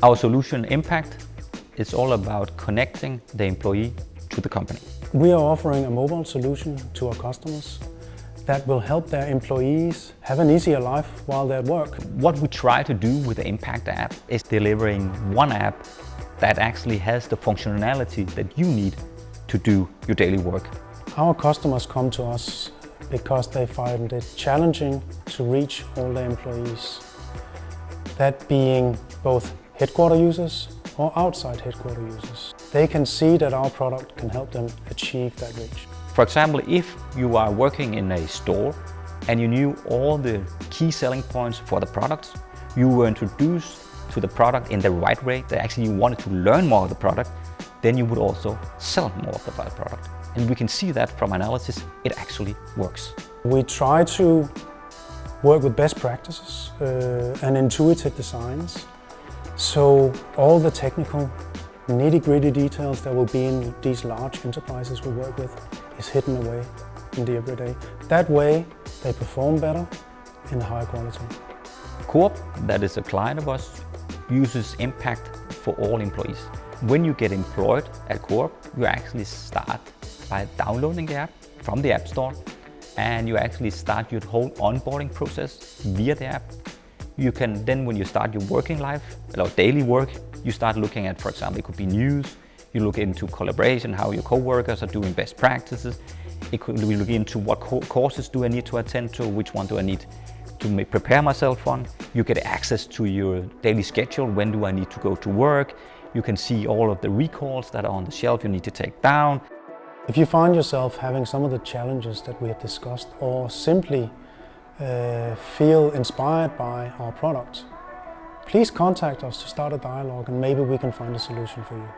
Our solution Empact is all about connecting the employee to the company. We are offering a mobile solution to our customers that will help their employees have an easier life while they're at work. What we try to do with the Empact app is delivering one app that actually has the functionality that you need to do your daily work. Our customers come to us because they find it challenging to reach all their employees. That being both headquarter users or outside headquarter users. They can see that our product can help them achieve that reach. For example, if you are working in a store and you knew all the key selling points for the products, you were introduced to the product in the right way, that actually you wanted to learn more of the product, then you would also sell more of the product. And we can see that from analysis, it actually works. We try to work with best practices and intuitive designs. So all the technical nitty-gritty details that will be in these large enterprises we work with is hidden away in the everyday. That way they perform better in high quality. Coop, that is a client of us, uses Empact for all employees. When you get employed at Coop, you actually start by downloading the app from the App Store, and you actually start your whole onboarding process via the app. You can then, when you start your working life, or daily work, you start looking at, for example, it could be news, you look into collaboration, how your co-workers are doing best practices. It could be look into what courses do I need to attend to, which one do I need to prepare myself on. You get access to your daily schedule, when do I need to go to work. You can see all of the recalls that are on the shelf you need to take down. If you find yourself having some of the challenges that we have discussed, or simply feel inspired by our product, please contact us to start a dialogue and maybe we can find a solution for you.